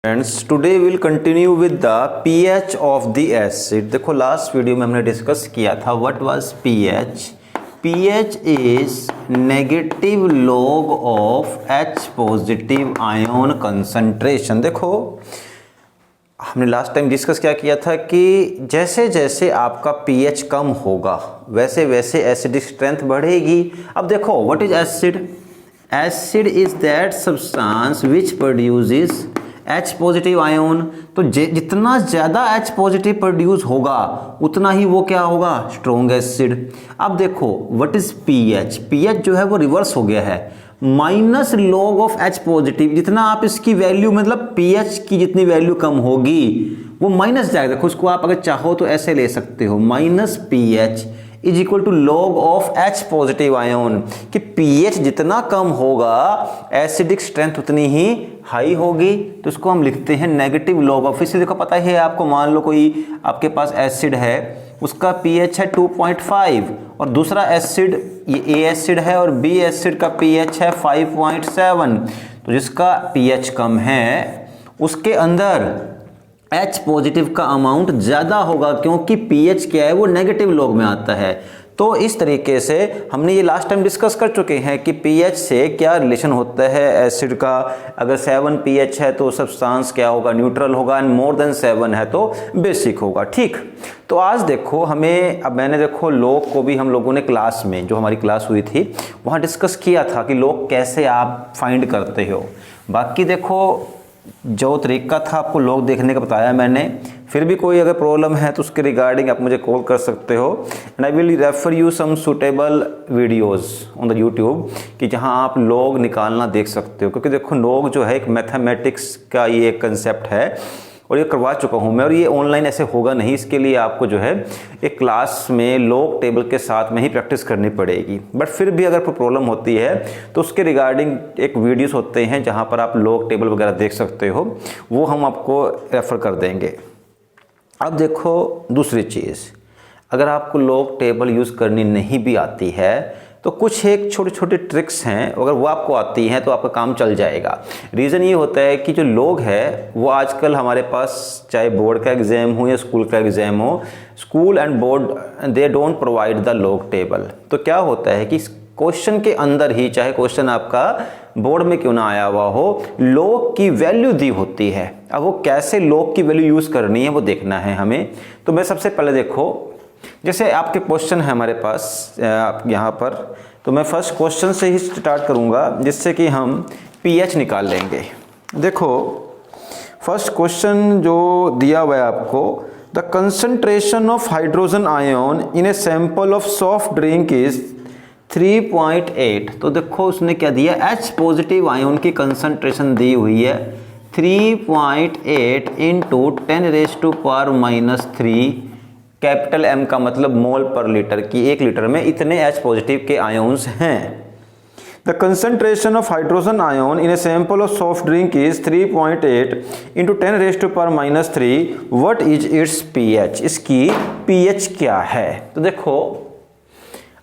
Friends today will continue with the pH of the acid. देखो last video में हमने discuss किया था what was pH. PH is negative log of H positive ion concentration. देखो हमने last time discuss क्या किया था कि जैसे जैसे आपका पीएच कम होगा वैसे वैसे एसिडिक स्ट्रेंथ बढ़ेगी। अब देखो what is acid. Acid is that substance which produces H positive ion. तो जितना ज़्यादा H पॉजिटिव प्रोड्यूस होगा उतना ही वो क्या होगा, स्ट्रॉन्ग एसिड। अब देखो व्हाट इज पीएच। पीएच जो है वो रिवर्स हो गया है, minus log of H positive. जितना आप इसकी वैल्यू मतलब पीएच की जितनी वैल्यू कम होगी वो माइनस जाएगा। देखो उसको आप अगर चाहो तो ऐसे ले सकते हो, minus pH is equal to log of H positive ion. कि पीएच जितना कम होगा एसिडिक स्ट्रेंथ उतनी ही हाई होगी। तो इसको हम लिखते हैं नेगेटिव लॉग ऑफ। इसे देखो पता ही है आपको, मान लो कोई आपके पास एसिड है उसका पीएच है 2.5 और दूसरा एसिड ये ए एसिड है और बी एसिड का पीएच है 5.7। तो जिसका पीएच कम है उसके अंदर H पॉजिटिव का अमाउंट ज़्यादा होगा क्योंकि pH क्या है वो नेगेटिव लॉग में आता है। तो इस तरीके से हमने ये लास्ट टाइम डिस्कस कर चुके हैं कि pH से क्या रिलेशन होता है एसिड का। अगर 7 pH है तो सब्सटेंस क्या होगा, न्यूट्रल होगा, एंड मोर देन 7 है तो बेसिक होगा। ठीक, तो आज देखो हमें, अब मैंने देखो लॉग को भी हम लोगों ने क्लास में जो हमारी क्लास हुई थी वहाँ डिस्कस किया था कि लॉग कैसे आप फाइंड करते हो। बाकी देखो जो तरीका था आपको लॉग देखने का बताया मैंने। फिर भी कोई अगर प्रॉब्लम है तो उसके रिगार्डिंग आप मुझे कॉल कर सकते हो and I will refer you some suitable videos on the YouTube कि जहां आप लॉग निकालना देख सकते हो। क्योंकि देखो लॉग जो है एक मैथमेटिक्स का ये एक कंसेप्ट है और ये करवा चुका हूँ मैं, और ये ऑनलाइन ऐसे होगा नहीं। इसके लिए आपको जो है एक क्लास में लॉग टेबल के साथ में ही प्रैक्टिस करनी पड़ेगी। बट फिर भी अगर कोई प्रॉब्लम होती है तो उसके रिगार्डिंग एक वीडियोस होते हैं जहाँ पर आप लॉग टेबल वगैरह देख सकते हो, वो हम आपको रेफ़र कर देंगे। अब देखो दूसरी चीज़, अगर आपको लॉग टेबल यूज़ करनी नहीं भी आती है तो कुछ एक छोटे छोटे ट्रिक्स हैं, अगर वो आपको आती हैं तो आपका काम चल जाएगा। रीज़न ये होता है कि जो लॉग है वो आजकल हमारे पास चाहे बोर्ड का एग्ज़ाम हो या स्कूल का एग्ज़ाम हो, school and board they don't provide the log table. तो क्या होता है कि क्वेश्चन के अंदर ही, चाहे क्वेश्चन आपका बोर्ड में क्यों ना आया हुआ हो, लॉग की वैल्यू दी होती है। अब वो कैसे लॉग की वैल्यू यूज़ करनी है वो देखना है हमें। तो मैं सबसे पहले देखो, जैसे आपके क्वेश्चन है हमारे पास यहाँ पर, तो मैं फर्स्ट क्वेश्चन से ही स्टार्ट करूँगा जिससे कि हम पीएच निकाल लेंगे। देखो फर्स्ट क्वेश्चन जो दिया हुआ है आपको, the concentration of hydrogen ion in a sample of soft drink is 3.8। तो देखो उसने क्या दिया, H पॉजिटिव आयन की कंसंट्रेशन दी हुई है 3.8 इंटू 10⁻⁻³ कैपिटल M का मतलब मोल पर लीटर की 1 लीटर में इतने H पॉजिटिव के आयन्स हैं। The concentration of hydrogen ion in a sample of soft drink is 3.8 into 10⁻⁻³ what is it's pH. इसकी पीएच क्या है। तो देखो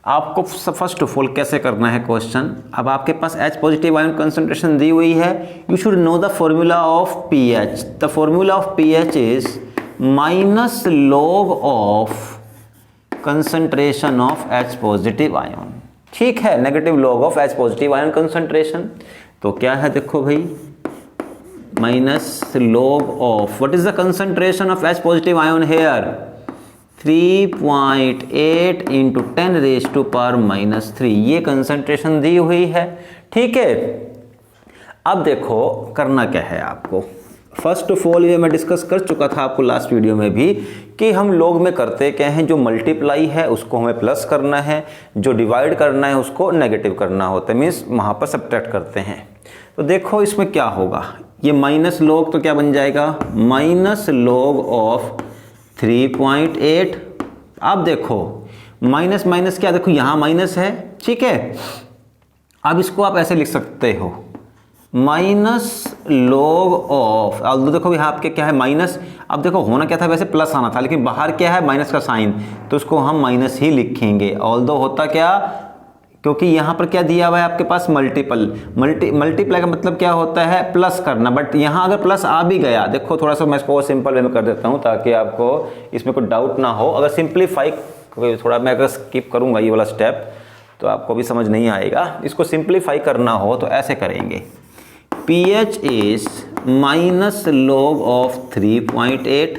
आपको फर्स्ट ऑफ ऑल कैसे करना है क्वेश्चन। अब आपके पास H पॉजिटिव आयन कंसंट्रेशन दी हुई है, you should know the formula of pH. The formula of pH is minus log of concentration of H positive ion. ठीक है, negative log of H positive ion concentration. तो क्या है देखो भाई, minus log of what is the concentration of H positive ion here 3.8 into 10⁻⁻³ ये concentration दी हुई है। ठीक है, अब देखो करना क्या है आपको। फर्स्ट ऑफ ऑल ये मैं डिस्कस कर चुका था आपको लास्ट वीडियो में भी कि हम लॉग में करते क्या हैं, जो मल्टीप्लाई है उसको हमें प्लस करना है, जो डिवाइड करना है उसको नेगेटिव करना होता है, मीन्स वहाँ पर सब्ट्रैक्ट करते हैं। तो देखो इसमें क्या होगा, ये माइनस लॉग तो क्या बन जाएगा, माइनस लॉग ऑफ 3.8। अब देखो माइनस माइनस क्या, देखो यहाँ माइनस है, ठीक है। अब इसको आप ऐसे लिख सकते हो, माइनस लॉग ऑफ, अब देखो यहाँ आपके क्या है माइनस। अब देखो होना क्या था, वैसे प्लस आना था लेकिन बाहर क्या है माइनस का साइन, तो इसको हम माइनस ही लिखेंगे। ऑल्दो होता क्या क्योंकि यहाँ पर क्या दिया हुआ है आपके पास मल्टीप्लाई का मतलब क्या होता है प्लस करना, बट यहाँ अगर प्लस आ भी गया, देखो थोड़ा सा मैं इसको सिंपल वे में कर देता हूँ ताकि आपको इसमें कोई डाउट ना हो। अगर सिंप्लीफाई थोड़ा मैं अगर स्किप करूँगा ये वाला स्टेप तो आपको भी समझ नहीं आएगा। इसको सिंप्लीफाई करना हो तो ऐसे करेंगे, pH is minus log of 3.8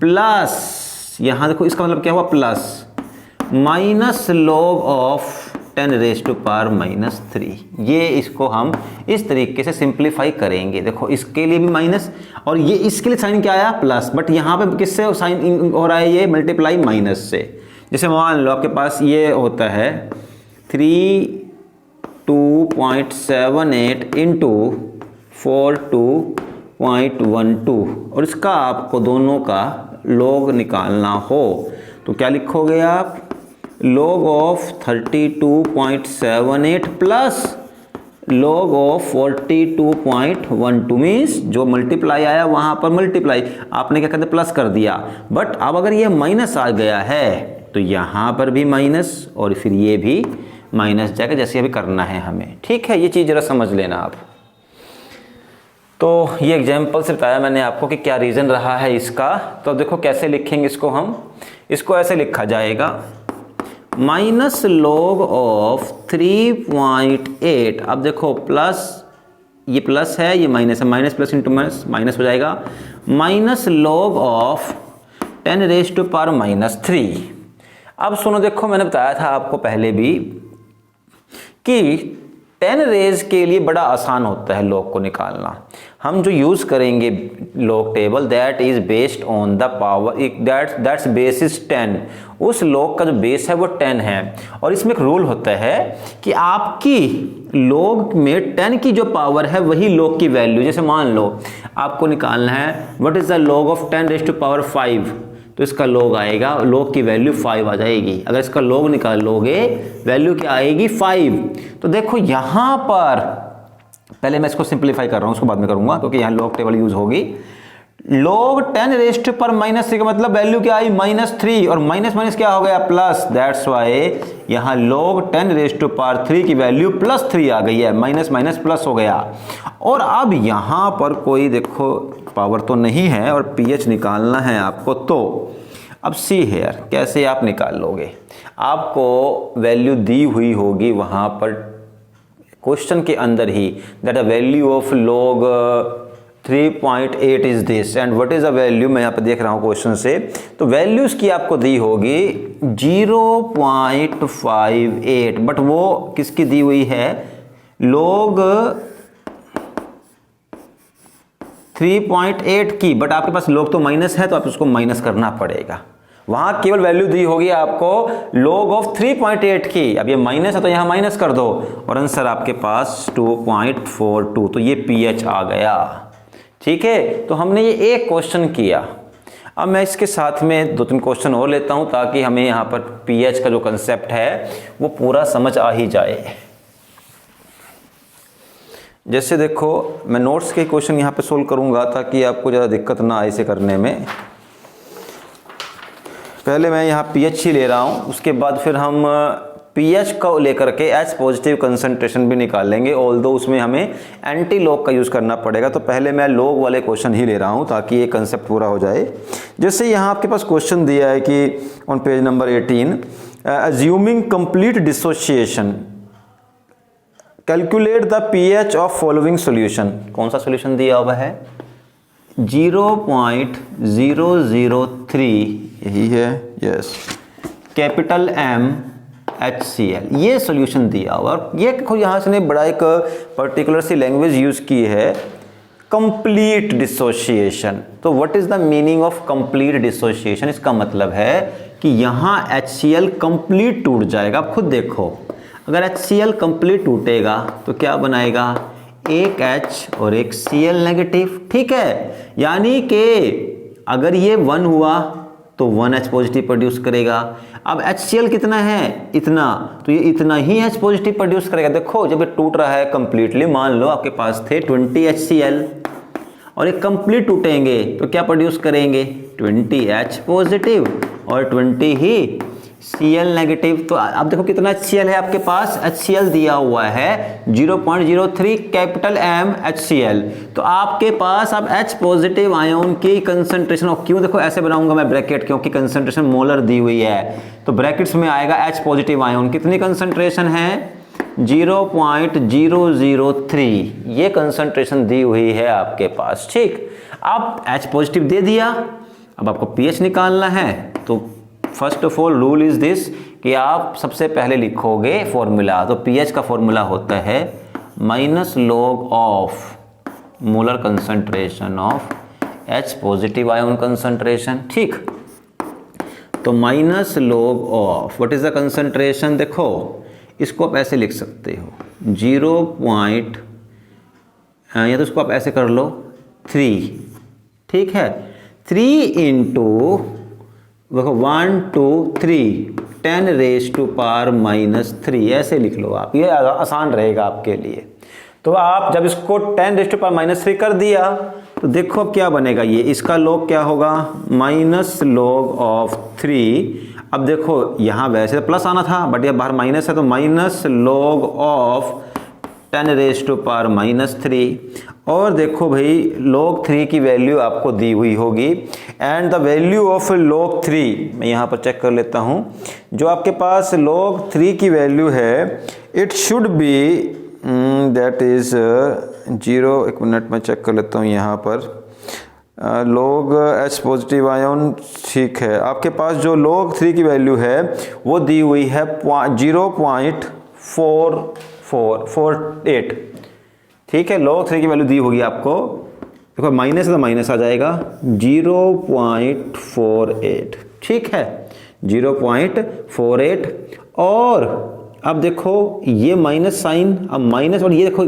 plus, यहाँ देखो इसका मतलब क्या हुआ प्लस, माइनस log ऑफ 10⁻⁻3। ये इसको हम इस तरीके से सिंप्लीफाई करेंगे। देखो इसके लिए भी माइनस और ये इसके लिए साइन क्या आया प्लस, बट यहाँ पे किससे साइन हो रहा है ये मल्टीप्लाई माइनस से। जैसे मान लो आपके पास ये होता है 2.78 इंटू 42.12 और इसका आपको दोनों का log निकालना हो तो क्या लिखोगे आप, log of 32.78 plus log of 42.12 means जो मल्टीप्लाई आया वहां पर मल्टीप्लाई आपने क्या करते प्लस कर दिया, बट अब अगर ये माइनस आ गया है तो यहां पर भी माइनस और फिर ये भी माइनस जाएगा, जैसे अभी करना है हमें। ठीक है, ये चीज़ जरा समझ लेना आप। तो ये एग्जाम्पल से बताया मैंने आपको कि क्या रीज़न रहा है इसका। तो अब देखो कैसे लिखेंगे इसको हम, इसको ऐसे लिखा जाएगा माइनस log ऑफ 3.8। अब देखो प्लस, ये प्लस है ये माइनस है, minus plus into minus minus हो जाएगा, माइनस log ऑफ 10⁻⁻3। अब सुनो, देखो मैंने बताया था आपको पहले भी कि 10 रेज के लिए बड़ा आसान होता है log को निकालना। हम जो यूज करेंगे log table that is based on the power, that's base is 10। उस log का जो बेस है वो 10 है और इसमें एक रूल होता है कि आपकी log में 10 की जो पावर है वही log की वैल्यू। जैसे मान लो आपको निकालना है what is the log of 10⁻5, तो इसका log आएगा, log की वैल्यू 5 आ जाएगी। अगर इसका log निकाल लोगे वैल्यू क्या आएगी 5। तो देखो यहां पर पहले मैं इसको सिंप्लीफाई कर रहा हूं, उसको बाद में करूंगा क्योंकि यहां log टेबल यूज होगी। log 10⁻⁻3 का मतलब वैल्यू क्या आई -3 और माइनस माइनस क्या हो गया प्लस, दैट्स वाई यहां log 10⁻3 की वैल्यू +3 आ गई है, माइनस माइनस प्लस हो गया। और अब यहां पर कोई देखो पावर तो नहीं है और pH निकालना है आपको, तो अब सी हेयर कैसे आप निकाल लोगे, आपको वैल्यू दी हुई होगी वहां पर क्वेश्चन के अंदर ही, that the value of log 3.8 is this and what is the value, मैं यहाँ पे देख रहा हूँ क्वेश्चन से, तो वैल्यूज की आपको दी होगी 0.58, बट वो किसकी दी हुई है log 3.8 की, बट आपके पास log तो माइनस है तो आप उसको माइनस करना पड़ेगा। वहां केवल वैल्यू दी होगी आपको log ऑफ 3.8 की, अब ये माइनस है तो यहां माइनस कर दो और आंसर आपके पास 2.42, तो ये pH आ गया। ठीक है, तो हमने ये एक क्वेश्चन किया। अब मैं इसके साथ में 2-3 क्वेश्चन और लेता हूं ताकि हमें यहां पर pH का जो कंसेप्ट है वो पूरा समझ आ ही जाए। जैसे देखो मैं नोट्स के क्वेश्चन यहाँ पे सोल्व करूँगा ताकि आपको ज़्यादा दिक्कत ना आए इसे करने में। पहले मैं यहाँ pH ही ले रहा हूँ, उसके बाद फिर हम pH को लेकर के H पॉजिटिव कंसंट्रेशन भी निकालेंगे, ऑल्दो उसमें हमें एंटी log का यूज़ करना पड़ेगा। तो पहले मैं log वाले क्वेश्चन ही ले रहा हूँ ताकि ये कंसेप्ट पूरा हो जाए। जैसे यहाँ आपके पास क्वेश्चन दिया है कि on page number 18, assuming complete dissociation calculate the pH of following solution. कौन सा सॉल्यूशन दिया हुआ है 0.003, यही है, यस, कैपिटल MHCl, ये सॉल्यूशन दिया हुआ। और ये यहाँ से ने बड़ा एक पर्टिकुलर सी लैंग्वेज यूज की है, कंप्लीट डिसोसिएशन। तो what is the meaning of complete dissociation, इसका मतलब है कि यहाँ HCl कंप्लीट टूट जाएगा। आप खुद देखो, अगर HCl कंप्लीट टूटेगा तो क्या बनाएगा, एक H और एक Cl नेगेटिव। ठीक है, यानी कि अगर ये 1 हुआ तो 1H पॉजिटिव प्रोड्यूस करेगा। अब HCl कितना है, इतना, तो ये इतना ही H पॉजिटिव प्रोड्यूस करेगा। देखो जब ये टूट रहा है कंप्लीटली, मान लो आपके पास थे 20 HCl और ये कंप्लीट टूटेंगे तो क्या प्रोड्यूस करेंगे 20H पॉजिटिव और 20 ही Cl नेगेटिव। तो अब देखो कितना HCl है आपके पास, HCl दिया हुआ है 0.03 कैपिटल M HCl। तो आपके पास अब H पॉजिटिव आयोन की कंसंट्रेशन, और क्यों देखो ऐसे बनाऊंगा मैं ब्रैकेट, क्योंकि कंसंट्रेशन मोलर दी हुई है, तो ब्रैकेट्स में आएगा H पॉजिटिव आयोन कितनी कंसंट्रेशन है 0.003, ये कंसंट्रेशन दी हुई है आपके पास। ठीक, अब H पॉजिटिव दे दिया, अब आपको pH निकालना है। तो first of all rule is this कि आप सबसे पहले लिखोगे फॉर्मूला। तो pH का फॉर्मूला होता है minus log of molar concentration of H positive ion concentration. ठीक, तो minus log of what is the concentration, देखो इसको आप ऐसे लिख सकते हो 0. या तो इसको आप ऐसे कर लो 3, ठीक है, 3 इंटू देखो 1 2 3 10⁻⁻3 ऐसे लिख लो आप, ये आसान रहेगा आपके लिए। तो आप जब इसको 10⁻⁻3 कर दिया तो देखो क्या बनेगा, ये इसका लॉग क्या होगा माइनस लॉग ऑफ 3। अब देखो यहाँ वैसे प्लस आना था बट ये बाहर माइनस है, तो माइनस लॉग ऑफ 10⁻⁻3। और देखो भाई log 3 की वैल्यू आपको दी हुई होगी, and the value of log 3 मैं यहाँ पर चेक कर लेता हूँ। जो आपके पास log 3 की वैल्यू है it should be that is 0, एक मिनट में चेक कर लेता हूँ यहाँ पर। log H पॉजिटिव आयोन, ठीक है, आपके पास जो log 3 की वैल्यू है वो दी हुई है 0.4448। ठीक है, log 3 की वैल्यू दी होगी आपको, देखो माइनस है तो माइनस आ जाएगा 0.48। ठीक है 0.48। और अब देखो ये माइनस साइन, अब माइनस, और ये देखो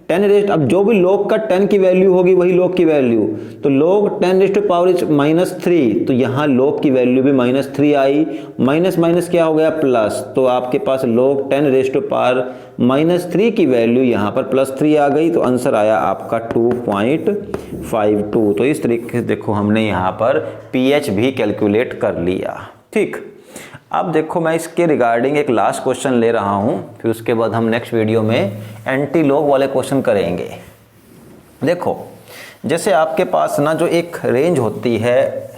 10 अब जो भी log का 10 की वैल्यू होगी वही log की वैल्यू, तो log 10⁻³ तो यहाँ log की वैल्यू भी -3 आई, माइनस माइनस क्या हो गया प्लस, तो आपके पास log 10⁻³ की वैल्यू यहाँ पर +3 आ गई, तो आंसर आया आपका 2.52। तो इस तरीके से देखो हमने यहाँ पर pH भी कैलकुलेट कर लिया। ठीक, अब देखो मैं इसके रिगार्डिंग एक लास्ट क्वेश्चन ले रहा हूं, फिर उसके बाद हम नेक्स्ट वीडियो में एंटी लॉग वाले क्वेश्चन करेंगे। देखो जैसे आपके पास ना जो एक रेंज होती है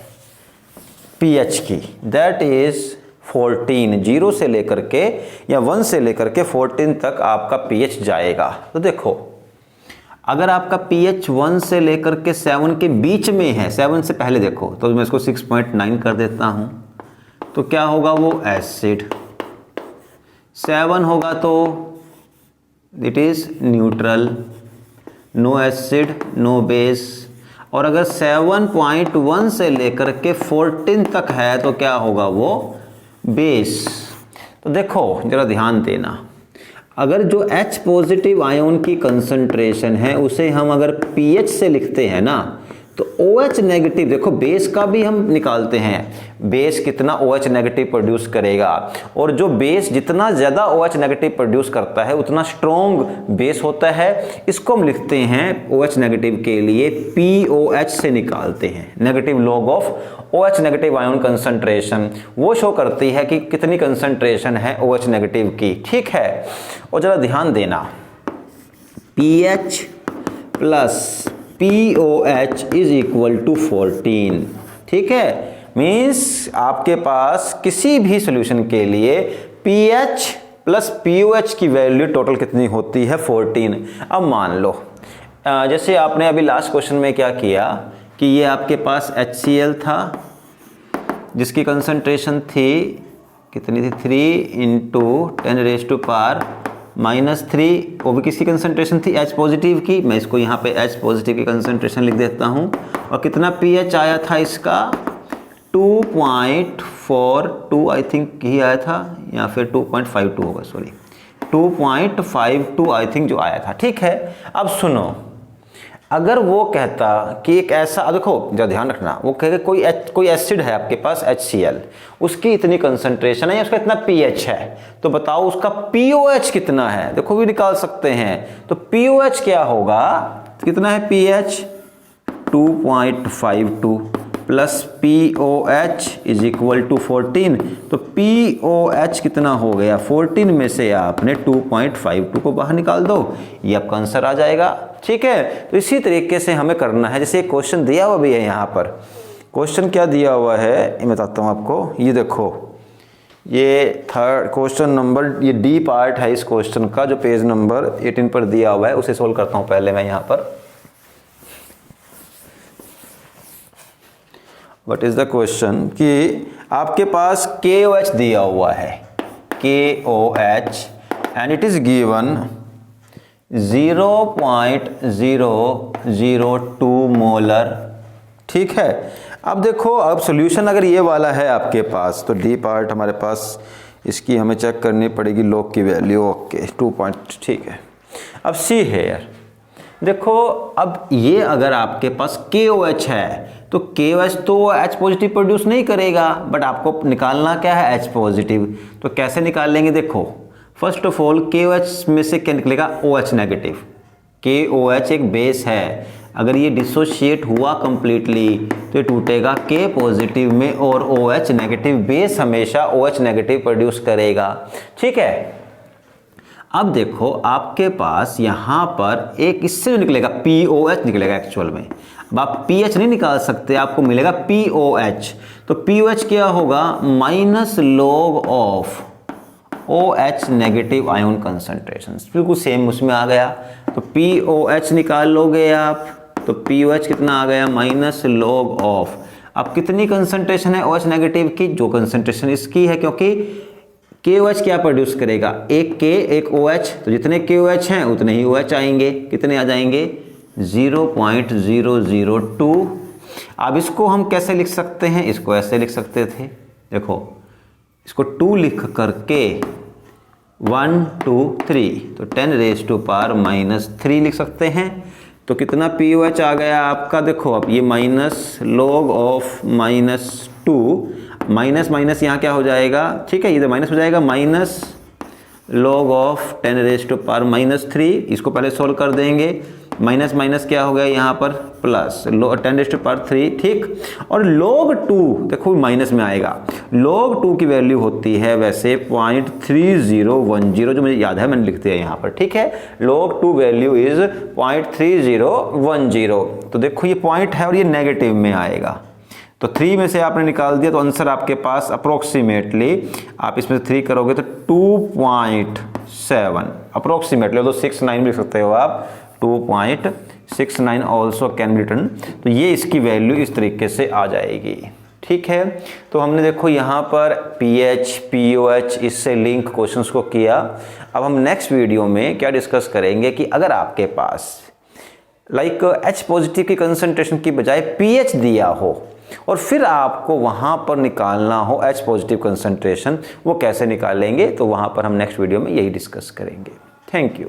pH की, दैट इज 14, 0 से लेकर के या 1 से लेकर के 14 तक आपका pH जाएगा। तो देखो अगर आपका pH 1 से लेकर के 7 के बीच में है, 7 से पहले देखो, तो मैं इसको 6.9 कर देता हूं, तो क्या होगा वो एसिड। 7 होगा तो it is neutral, no acid no base. और अगर 7.1 से लेकर के 14 तक है तो क्या होगा वो बेस। तो देखो जरा ध्यान देना, अगर जो H पॉजिटिव आयोन की कंसंट्रेशन है उसे हम अगर pH से लिखते हैं ना, तो OH नेगेटिव, देखो बेस का भी हम निकालते हैं, बेस कितना OH नेगेटिव प्रोड्यूस करेगा, और जो बेस जितना ज़्यादा OH नेगेटिव प्रोड्यूस करता है उतना स्ट्रॉन्ग बेस होता है। इसको हम लिखते हैं OH नेगेटिव के लिए POH से निकालते हैं, negative log of OH negative ion concentration, वो शो करती है कि कितनी कंसंट्रेशन है OH नेगेटिव की। ठीक है, और ज़रा ध्यान देना, pH plus POH is equal to 14। ठीक है, मीन्स आपके पास किसी भी सॉल्यूशन के लिए pH प्लस POH की वैल्यू टोटल कितनी होती है 14। अब मान लो जैसे आपने अभी लास्ट क्वेश्चन में क्या किया कि ये आपके पास HCl था जिसकी कंसंट्रेशन थी कितनी थी 3 × 10⁻⁻3, वो भी किसकी कंसंट्रेशन थी H पॉजिटिव की। मैं इसको यहाँ पे H पॉजिटिव की कंसंट्रेशन लिख देता हूँ, और कितना pH आया था इसका 2.42 आई थिंक ही आया था, या फिर 2.52 होगा, सॉरी 2.52 आई थिंक जो आया था। ठीक है, अब सुनो, अगर वो कहता कि एक ऐसा, देखो जरा ध्यान रखना, वो कहे कोई एसिड है आपके पास HCl, उसकी इतनी कंसंट्रेशन है या उसका इतना pH है, तो बताओ उसका POH कितना है। देखो भी निकाल सकते हैं, तो POH क्या होगा, कितना है pH 2.52। Plus POH is equal to 14। तो POH कितना हो गया, 14 में से आपने 2.52 को बाहर निकाल दो, ये आपका आंसर आ जाएगा। ठीक है, तो इसी तरीके से हमें करना है। जैसे एक क्वेश्चन दिया हुआ भी है यहाँ पर, क्वेश्चन क्या दिया हुआ है ये बताता हूँ आपको। ये देखो, ये थर्ड क्वेश्चन नंबर, ये डी पार्ट है इस क्वेश्चन का, जो पेज नंबर 18 पर दिया हुआ है, उसे सोल्व करता हूँ पहले मैं यहाँ पर। व्हाट इज द क्वेश्चन कि आपके पास KOH दिया हुआ है, KOH and it is given 0.002 molar. ठीक है, अब देखो, अब सॉल्यूशन अगर ये वाला है आपके पास, तो डी पार्ट हमारे पास, इसकी हमें चेक करनी पड़ेगी लॉग की वैल्यू। ओके 2 पॉइंट, ठीक है। अब सी है यार, देखो अब ये अगर आपके पास KOH है तो KOH तो H पॉजिटिव प्रोड्यूस नहीं करेगा, बट आपको निकालना क्या है, H पॉजिटिव। तो कैसे निकालेंगे, देखो फर्स्ट ऑफ ऑल KOH में से क्या निकलेगा, OH नेगेटिव। KOH एक बेस है, अगर ये डिसोशिएट हुआ कंप्लीटली तो ये टूटेगा K पॉजिटिव में, और OH नेगेटिव। बेस हमेशा OH नेगेटिव प्रोड्यूस करेगा। ठीक है, अब देखो आपके पास यहाँ पर एक इससे जो निकलेगा POH निकलेगा एक्चुअल में। अब आप PH नहीं निकाल सकते, आपको मिलेगा POH। तो POH क्या होगा, minus log of OH negative ion concentration, बिल्कुल सेम उसमें आ गया। तो POH निकाल लोगे आप, तो POH कितना आ गया, माइनस लॉग ऑफ, अब कितनी कंसंट्रेशन है OH नेगेटिव की, जो कंसंट्रेशन इसकी है, क्योंकि KOH क्या प्रोड्यूस करेगा, एक K एक OH, तो जितने KOH हैं उतने ही OH आएंगे। कितने आ जाएंगे, 0.002। अब इसको हम कैसे लिख सकते हैं, इसको ऐसे लिख सकते थे, देखो इसको 2 लिख करके 1 2 3, तो 10⁻³ लिख सकते हैं। तो कितना POH आ गया आपका, देखो अब ये minus log of -2, minus minus यहाँ क्या हो जाएगा, ठीक है, ये तो माइनस हो जाएगा, माइनस लॉग ऑफ 10⁻³ इसको पहले सोल्व कर देंगे। माइनस माइनस क्या हो गया यहाँ पर, प्लस 10⁻³, ठीक। और log 2 देखो माइनस में आएगा, log 2 की वैल्यू होती है वैसे 0.3010, जो मुझे याद है मैंने लिख दिया यहाँ पर। ठीक है, log 2 वैल्यू इज 0.3010। तो देखो ये पॉइंट है और ये नेगेटिव में आएगा, तो 3 में से आपने निकाल दिया, तो आंसर आपके पास अप्रोक्सीमेटली, आप इसमें से 3 करोगे तो 2.7 अप्रोक्सीमेटली, तो 69 भी लिख सकते हो आप, 2.69 ऑल्सो कैन बी रिटन। तो ये इसकी वैल्यू इस तरीके से आ जाएगी। ठीक है, तो हमने देखो यहाँ पर PH POH इससे लिंक क्वेश्चंस को किया। अब हम नेक्स्ट वीडियो में क्या डिस्कस करेंगे कि अगर आपके पास H पॉजिटिव की कंसंट्रेशन की बजाय PH दिया हो और फिर आपको वहां पर निकालना हो H पॉजिटिव कंसंट्रेशन, वो कैसे निकालेंगे, तो वहां पर हम नेक्स्ट वीडियो में यही डिस्कस करेंगे। Thank you.